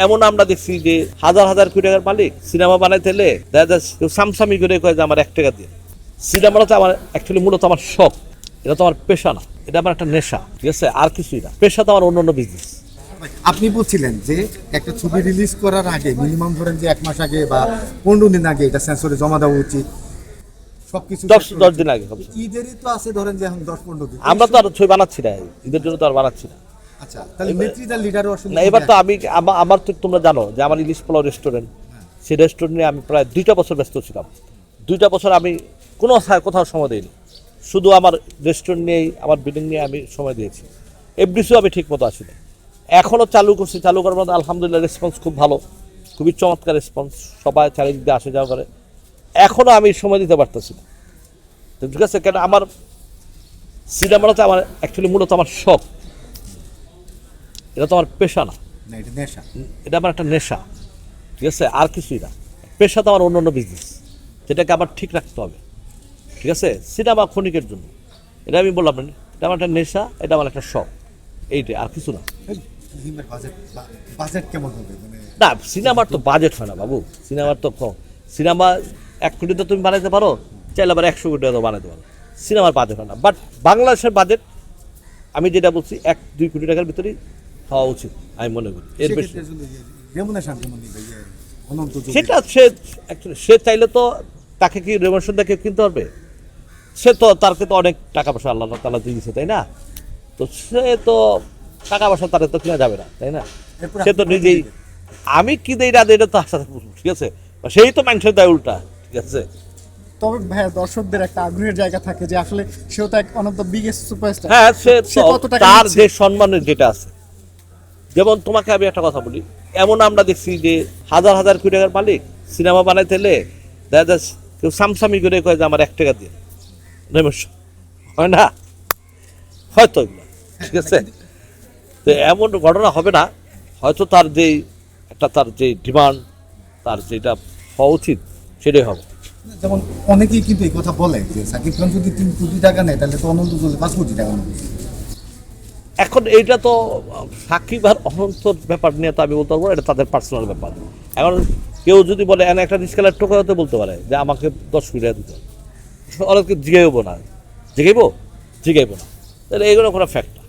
এমন আমরা দেখছি যে হাজার হাজার কোটি টাকার মালিক সিনেমা বানাইতে হলে দেখা যাচ্ছে কেউ সামসামি করে কয় যে আমার 1 টাকা দিয়ে। সিনেমাটা তো আমার অ্যাকচুয়ালি মূলত আমার শখ, এটা তো আমার পেশা না, এটা আমার একটা নেশা, ঠিক আছে, আর কিছুই না। পেশা তো আমার অন্য বিজনেস। আপনি বলছিলেন যে একটা ছবি রিলিজ করার আগে মিনিমাম ধরেন যে 1 মাস আগে বা 15 দিন আগে এটা সেন্সরে জমা দেওয়া উচিত, সবকিছু 10 দিন আগে। ঈদেরই তো আছে ধরেন যে এখন 10-15 দিন। আমরা তো আর ছবি বানাচ্ছি না, ঈদের জন্য তো আর বানাচ্ছি না। আচ্ছা, তাহলে নেত্রীদার লিডারও আসলে না, এবার তো আমি আমার তো তোমরা জানো যে আমার ইলিশ পোলাও রেস্টুরেন্ট, সেই রেস্টুরেন্ট নিয়ে আমি প্রায় 2টা বছর ব্যস্ত ছিলাম। 2টা বছর আমি কোথাও সময় দিইনি, শুধু আমার রেস্টুরেন্ট নিয়েই, আমার বিল্ডিং নিয়ে আমি সময় দিয়েছি। এফডিসিও আমি ঠিক মতো আসিনি, এখনও চালু করছি। চালু করার মধ্যে আলহামদুলিল্লাহ রেসপন্স খুব ভালো, খুবই চমৎকার রেসপন্স, সবাই চারিদিক দিয়ে আসে যাওয়া করে। এখনও আমি সময় দিতে পারতেছি না, ঠিক আছে, কেন আমার সিনেমাটা আমার অ্যাকচুয়ালি মূলত আমার শখ, এটা তো আমার পেশা না, এটা নেশা। এটা আমার একটা নেশা, ঠিক আছে, আর কিছুই না। পেশা তো আমার অন্য বিজনেস, যেটাকে আমার ঠিক রাখতে হবে, ঠিক আছে। সিনেমা ক্ষণিকের জন্য, এটা আমি বললাম না, এটা আমার একটা নেশা, এটা আমার একটা শখ, এইটাই, আর কিছু না। বাজেট কেমন হবে না, সিনেমার তো বাজেট হয় না বাবু, সিনেমার তো সিনেমা 1 কোটি তো তুমি বানাইতে পারো, চাইলে আবার 100 কোটি তো বানাইতে পারো, সিনেমার বাজেট হয় না। বাট বাংলাদেশের বাজেট আমি যেটা বলছি 1-2 কোটি টাকার ভিতরেই হওয়া উচিত আমি মনে করি, এর বেশি। সেটা সে চাইলে তো, তাকে কি রেমুনেশন দেখে কিনতে পারবে? সে তো, তারকে তো অনেক টাকা পয়সা আল্লাহ তাআলা দিয়ে দিয়েছে, তাই না? তো সে তো টাকা পয়সা তার তো কেনা যাবে না, তাই না? সে তো নিজেই, আমি কি দেই না দেই এটা তো আশা, ঠিক আছে, সেই তো মানুষের দেয় উল্টা, ঠিক আছে। তবে ভাইয়া দর্শকদের একটা আগ্রহের জায়গা থাকে যে আসলে সেও তো এক one of the biggest superstar. হ্যাঁ, সে কত টাকা তার নিচ্ছে? যে সম্মানের যেটা আছে, যেমন তোমাকে আমি একটা কথা বলি, এমন আমরা দেখছি যে হাজার হাজার কোটি টাকার মালিক সিনেমা বানাইতে হলে দেখা যাচ্ছে কেউ সামসামি করে কয় যে আমার 1 টাকা দিয়ে। হয় না, হয়তো এগুলো, ঠিক আছে। তো এমন ঘটনা হবে না, হয়তো তার যে ডিমান্ড, তার যেটা হওয়া উচিত সেটাই হবে। যেমন অনেকেই কিন্তু এই কথা বলে যে সাকিব খান যদি 3 কোটি টাকা নেয় তাহলে তো অনন্ত চলে 5 কোটি টাকা নেবে। এখন এইটা তো সাকিব আর অনন্তর ব্যাপার নিয়ে তো আমি বলতে পারবো না, এটা তাদের পার্সোনাল ব্যাপার। এখন কেউ যদি বলে এনে একটা রিস্কালার টোকা হতে বলতে পারে যে আমাকে 10 কোটি টাকা দিতে হবে, অনেককে জিগাইব না, জিগাইব না, তাহলে এইগুলো কোনো ফ্যাক্ট না।